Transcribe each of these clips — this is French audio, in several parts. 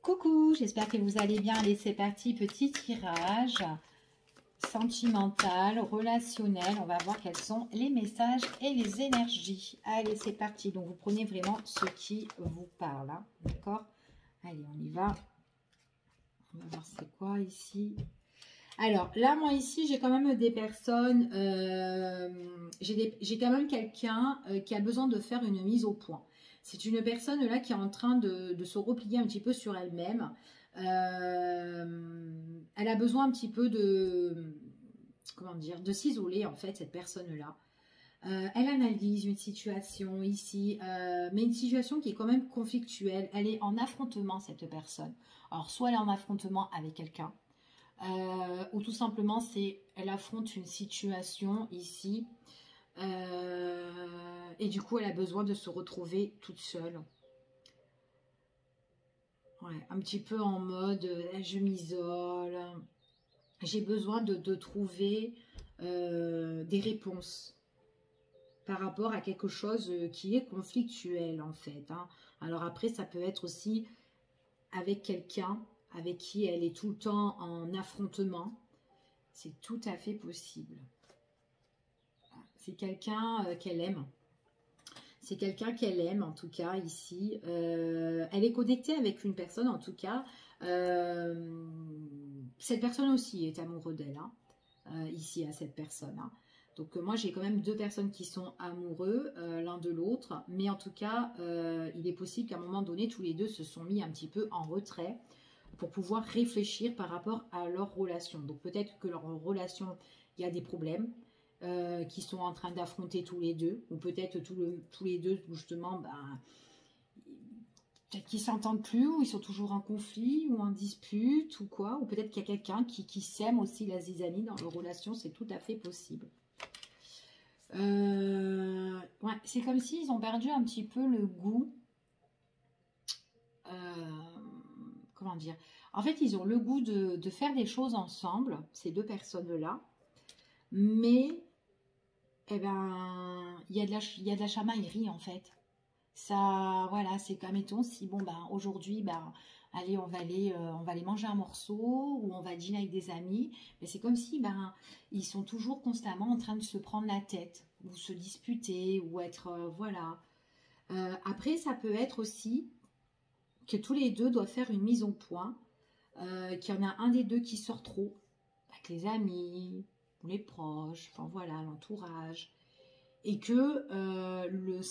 Coucou, j'espère que vous allez bien. Allez, c'est parti, petit tirage sentimental, relationnel. On va voir quels sont les messages et les énergies. Allez, c'est parti. Donc, vous prenez vraiment ce qui vous parle. Hein, d'accord? Allez, on y va. On va voir c'est quoi ici. Alors, là, moi, ici, j'ai quand même des personnes... j'ai quand même quelqu'un qui a besoin de faire une mise au point. C'est une personne là qui est en train de se replier un petit peu sur elle-même. Elle a besoin un petit peu de, comment dire, de s'isoler en fait, cette personne-là. Elle analyse une situation ici, mais une situation qui est quand même conflictuelle. Elle est en affrontement, cette personne. Alors, soit elle est en affrontement avec quelqu'un, ou tout simplement, elle affronte une situation ici. Et du coup, elle a besoin de se retrouver toute seule. Ouais, un petit peu en mode, je m'isole. J'ai besoin de trouver des réponses par rapport à quelque chose qui est conflictuel, en fait. Hein. Alors après, ça peut être aussi avec quelqu'un avec qui elle est tout le temps en affrontement. C'est tout à fait possible. C'est quelqu'un qu'elle aime. C'est quelqu'un qu'elle aime, en tout cas, ici. Elle est connectée avec une personne, en tout cas. Cette personne aussi est amoureuse d'elle, hein, ici, à cette personne. Hein. Donc, moi, j'ai quand même deux personnes qui sont amoureux l'un de l'autre. Mais en tout cas, il est possible qu'à un moment donné, tous les deux se sont mis un petit peu en retrait pour pouvoir réfléchir par rapport à leur relation. Donc, peut-être que leur relation, il y a des problèmes. Qui sont en train d'affronter tous les deux, ou peut-être tous les deux, justement, peut-être qu'ils ne s'entendent plus, ou ils sont toujours en conflit, ou en dispute, ou quoi, ou peut-être qu'il y a quelqu'un qui sème aussi la zizanie dans leur relation, c'est tout à fait possible. Ouais, c'est comme s'ils ont perdu un petit peu le goût, comment dire, en fait, ils ont le goût de faire des choses ensemble, ces deux personnes-là, mais eh ben, il y a de la chamaillerie en fait. Ça, voilà, c'est comme mettons si bon ben aujourd'hui allez on va aller manger un morceau ou on va dîner avec des amis, mais c'est comme si ils sont toujours constamment en train de se prendre la tête ou se disputer ou être voilà. Après ça peut être aussi que tous les deux doivent faire une mise au point, qu'il y en a un des deux qui sort trop avec les amis ou les proches, enfin voilà l'entourage. Et que le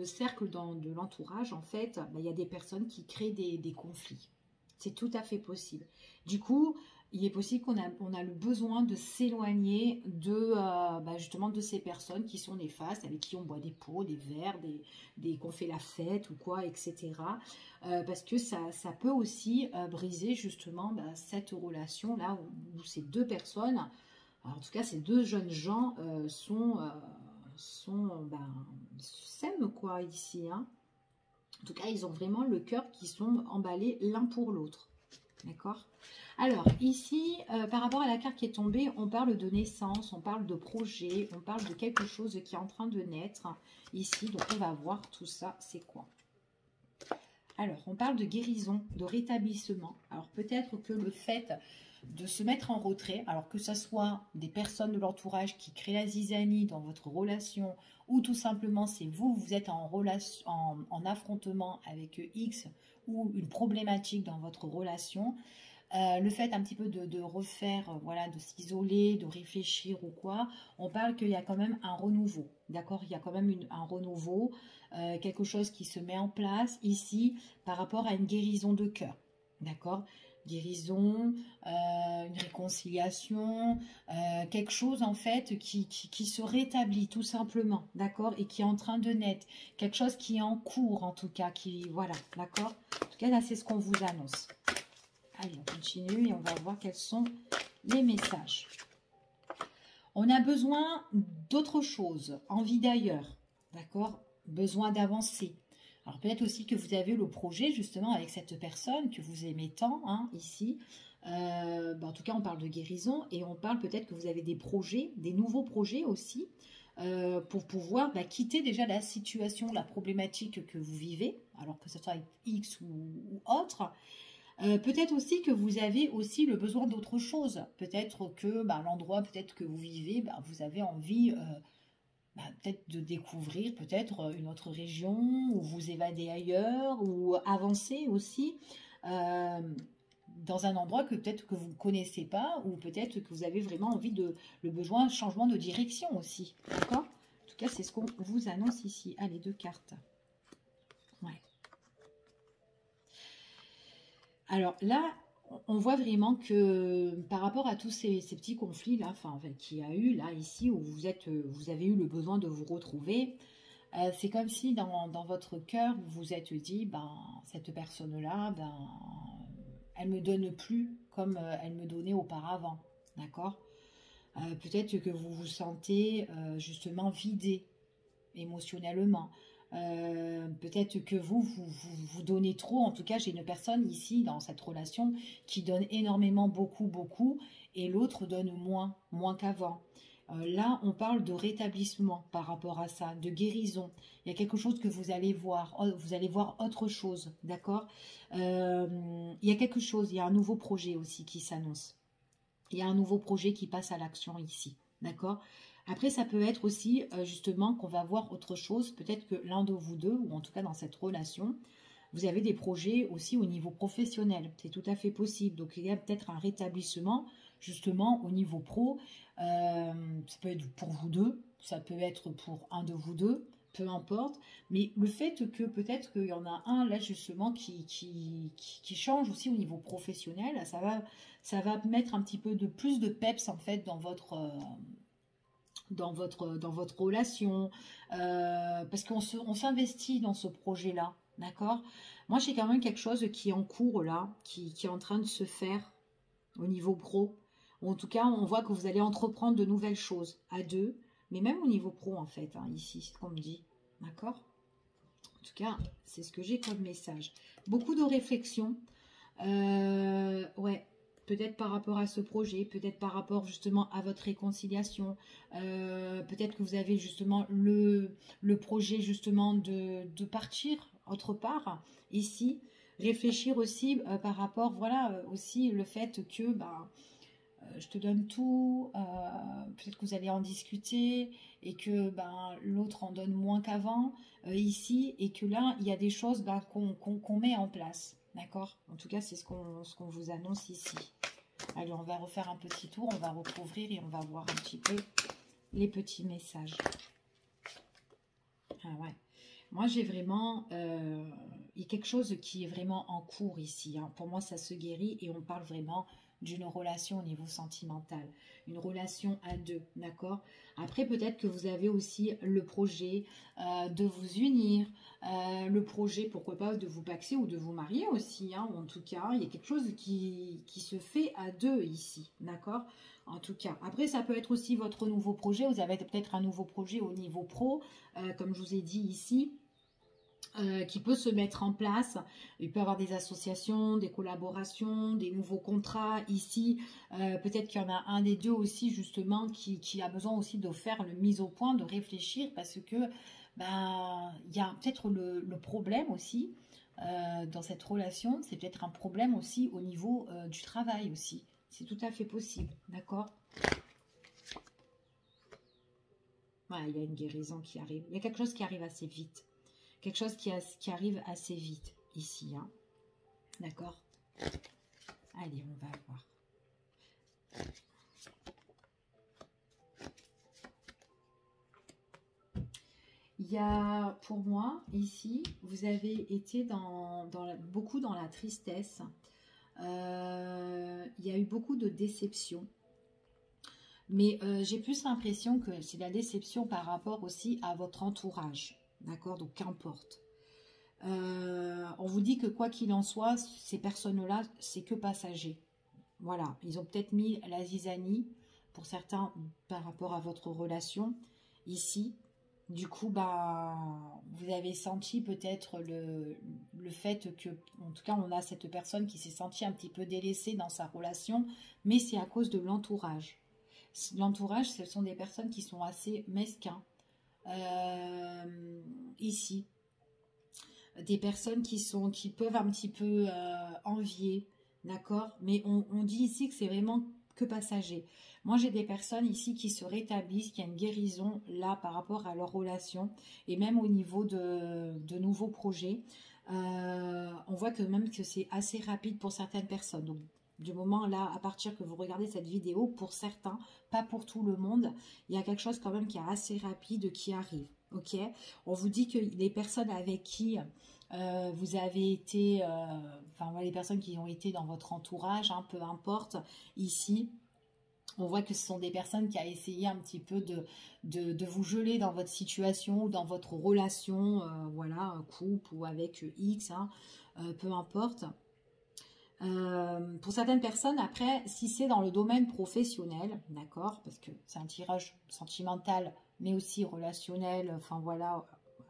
cercle de l'entourage, en fait, il y a des personnes qui créent des conflits. C'est tout à fait possible. Du coup, il est possible qu'on a le besoin de s'éloigner justement de ces personnes qui sont néfastes, avec qui on boit des pots, des verres, qu'on fait la fête ou quoi, etc. Parce que ça peut aussi briser justement cette relation-là où ces deux personnes, alors en tout cas ces deux jeunes gens s'aiment quoi ici, hein. En tout cas, ils ont vraiment le cœur qui sont emballés l'un pour l'autre. D'accord? Alors, ici, par rapport à la carte qui est tombée, on parle de naissance, on parle de projet, on parle de quelque chose qui est en train de naître ici. Donc, on va voir tout ça, c'est quoi? Alors, on parle de guérison, de rétablissement. Alors, peut-être que le fait de se mettre en retrait, alors que ce soit des personnes de l'entourage qui créent la zizanie dans votre relation, ou tout simplement c'est vous êtes en affrontement avec X ou une problématique dans votre relation, le fait un petit peu de refaire, voilà, de s'isoler, de réfléchir ou quoi, on parle qu'il y a quand même un renouveau, d'accord? Il y a quand même un renouveau, quelque chose qui se met en place ici par rapport à une guérison de cœur, d'accord? Guérison, une réconciliation, quelque chose en fait qui se rétablit tout simplement, d'accord, et qui est en train de naître, quelque chose qui est en cours en tout cas, voilà, d'accord. En tout cas là c'est ce qu'on vous annonce. Allez, on continue et on va voir quels sont les messages. On a besoin d'autre chose, envie d'ailleurs, d'accord, besoin d'avancer. Alors peut-être aussi que vous avez le projet justement avec cette personne que vous aimez tant, hein, ici. En tout cas, on parle de guérison et on parle peut-être que vous avez des projets, des nouveaux projets aussi, pour pouvoir quitter déjà la situation, la problématique que vous vivez, alors que ce soit avec X ou autre. Peut-être aussi que vous avez aussi le besoin d'autre chose. Peut-être que l'endroit peut-être que vous vivez, vous avez envie peut-être de découvrir peut-être une autre région, ou vous évader ailleurs, ou avancer aussi dans un endroit que peut-être que vous ne connaissez pas, ou peut-être que vous avez vraiment envie le besoin de changement de direction aussi. D'accord? En tout cas, c'est ce qu'on vous annonce ici. Allez, 2 cartes. Ouais. Alors là, on voit vraiment que par rapport à tous ces petits conflits là, qu'il y a eu là ici où vous avez eu le besoin de vous retrouver, c'est comme si dans votre cœur vous vous êtes dit, cette personne là, elle me donne plus comme elle me donnait auparavant, d'accord? Peut-être que vous vous sentez justement vidé émotionnellement. Peut-être que vous donnez trop. En tout cas, j'ai une personne ici dans cette relation qui donne énormément, beaucoup, et l'autre donne moins qu'avant. Là, on parle de rétablissement par rapport à ça, de guérison. Il y a quelque chose que vous allez voir autre chose, d'accord? Il y a quelque chose, il y a un nouveau projet aussi qui s'annonce. Il y a un nouveau projet qui passe à l'action ici, d'accord? Après, ça peut être aussi justement qu'on va voir autre chose. Peut-être que l'un de vous deux, ou en tout cas dans cette relation, vous avez des projets aussi au niveau professionnel. C'est tout à fait possible. Donc, il y a peut-être un rétablissement justement au niveau pro. Ça peut être pour vous deux, ça peut être pour un de vous deux, peu importe. Mais le fait que peut-être qu'il y en a un là justement qui change aussi au niveau professionnel, ça va mettre un petit peu de plus de peps en fait dans votre relation, parce on s'investit dans ce projet-là, d'accord? Moi, j'ai quand même quelque chose qui est en cours là, qui est en train de se faire au niveau pro. En tout cas, on voit que vous allez entreprendre de nouvelles choses à deux, mais même au niveau pro en fait, ici, c'est ce qu'on me dit, d'accord? En tout cas, c'est ce que j'ai comme message. Beaucoup de réflexion, ouais. Peut-être par rapport à ce projet, peut-être par rapport justement à votre réconciliation. Peut-être que vous avez justement le projet justement de partir autre part, ici. Réfléchir aussi par rapport, voilà, aussi le fait que je te donne tout, peut-être que vous allez en discuter et que l'autre en donne moins qu'avant ici, et que là, il y a des choses qu'on met en place. D'accord? En tout cas, c'est ce qu'on vous annonce ici. Allez, on va refaire un petit tour, on va recouvrir et on va voir un petit peu les petits messages. Ah ouais. Moi, j'ai vraiment... il y a quelque chose qui est vraiment en cours ici. Pour moi, ça se guérit et on parle vraiment d'une relation au niveau sentimental. Une relation à deux, d'accord? Après, peut-être que vous avez aussi le projet de vous unir, le projet, pourquoi pas, de vous paxer ou de vous marier aussi. Ou en tout cas, il y a quelque chose qui se fait à deux ici, d'accord? En tout cas, après, ça peut être aussi votre nouveau projet. Vous avez peut-être un nouveau projet au niveau pro, comme je vous ai dit ici. Qui peut se mettre en place. Il peut y avoir des associations, des collaborations, des nouveaux contrats ici. Peut-être qu'il y en a un des deux aussi justement qui a besoin aussi de faire le mise au point, de réfléchir, parce que il y a peut-être le problème aussi dans cette relation. C'est peut-être un problème aussi au niveau du travail aussi. C'est tout à fait possible, d'accord? Voilà, il y a une guérison qui arrive. Il y a quelque chose qui arrive assez vite. Quelque chose qui arrive assez vite ici. D'accord? Allez, on va voir. Il y a, pour moi, ici, vous avez été beaucoup dans la tristesse. Il y a eu beaucoup de déception. Mais j'ai plus l'impression que c'est la déception par rapport aussi à votre entourage. D'accord? Donc, qu'importe. On vous dit que quoi qu'il en soit, ces personnes-là, c'est que passager. Voilà. Ils ont peut-être mis la zizanie, pour certains, par rapport à votre relation, ici. Du coup, vous avez senti peut-être le fait que, en tout cas, on a cette personne qui s'est sentie un petit peu délaissée dans sa relation, mais c'est à cause de l'entourage. L'entourage, ce sont des personnes qui sont assez mesquins. Ici, des personnes qui peuvent un petit peu envier, d'accord? Mais on dit ici que c'est vraiment que passager. Moi, j'ai des personnes ici qui se rétablissent, qui a une guérison là par rapport à leur relation et même au niveau de nouveaux projets. On voit que même que c'est assez rapide pour certaines personnes. Donc, du moment là, à partir que vous regardez cette vidéo, pour certains, pas pour tout le monde, il y a quelque chose quand même qui est assez rapide qui arrive. Ok? On vous dit que les personnes avec qui vous avez été, enfin les personnes qui ont été dans votre entourage, hein, peu importe, ici, on voit que ce sont des personnes qui ont essayé un petit peu de vous geler dans votre situation ou dans votre relation, voilà, un couple ou avec X, hein, peu importe. Pour certaines personnes, après, si c'est dans le domaine professionnel, d'accord, parce que c'est un tirage sentimental, mais aussi relationnel, enfin voilà,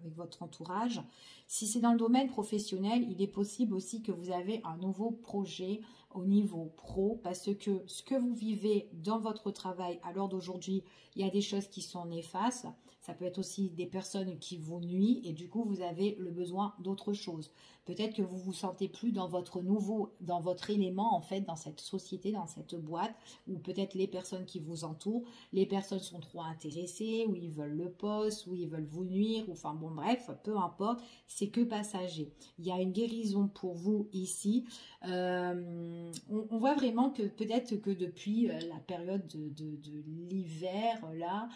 avec votre entourage. Si c'est dans le domaine professionnel, il est possible aussi que vous avez un nouveau projet au niveau pro, parce que ce que vous vivez dans votre travail à l'heure d'aujourd'hui, il y a des choses qui sont néfastes. Ça peut être aussi des personnes qui vous nuisent et du coup, vous avez le besoin d'autre chose. Peut-être que vous vous sentez plus dans votre élément en fait, dans cette société, dans cette boîte, ou peut-être les personnes qui vous entourent, les personnes sont trop intéressées, ou ils veulent le poste, ou ils veulent vous nuire, ou enfin bon bref, peu importe, c'est que passager. Il y a une guérison pour vous ici. On voit vraiment que peut-être que depuis la période de l'hiver là,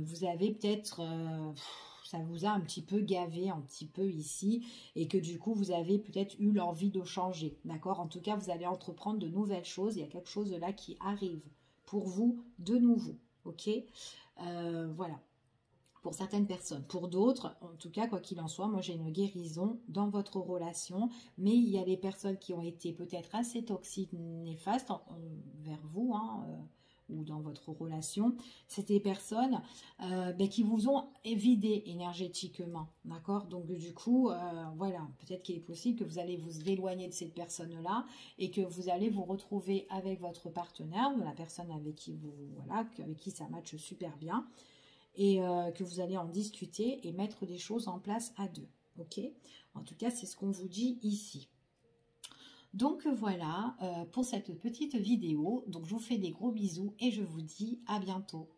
vous avez peut-être ça vous a un petit peu gavé un petit peu ici et que du coup vous avez peut-être eu l'envie de changer, d'accord? En tout cas vous allez entreprendre de nouvelles choses, il y a quelque chose là qui arrive pour vous de nouveau, ok? Voilà, pour certaines personnes. Pour d'autres, en tout cas, quoi qu'il en soit, moi j'ai une guérison dans votre relation, mais il y a des personnes qui ont été peut-être assez toxiques, néfastes vers vous, hein, ou dans votre relation. C'est des personnes qui vous ont vidé énergétiquement, d'accord? Donc du coup, voilà, peut-être qu'il est possible que vous allez vous éloigner de cette personne-là et que vous allez vous retrouver avec votre partenaire, la personne avec qui vous, voilà, avec qui ça matche super bien, et que vous allez en discuter et mettre des choses en place à deux, ok? En tout cas, c'est ce qu'on vous dit ici. Donc voilà pour cette petite vidéo. Donc je vous fais des gros bisous et je vous dis à bientôt.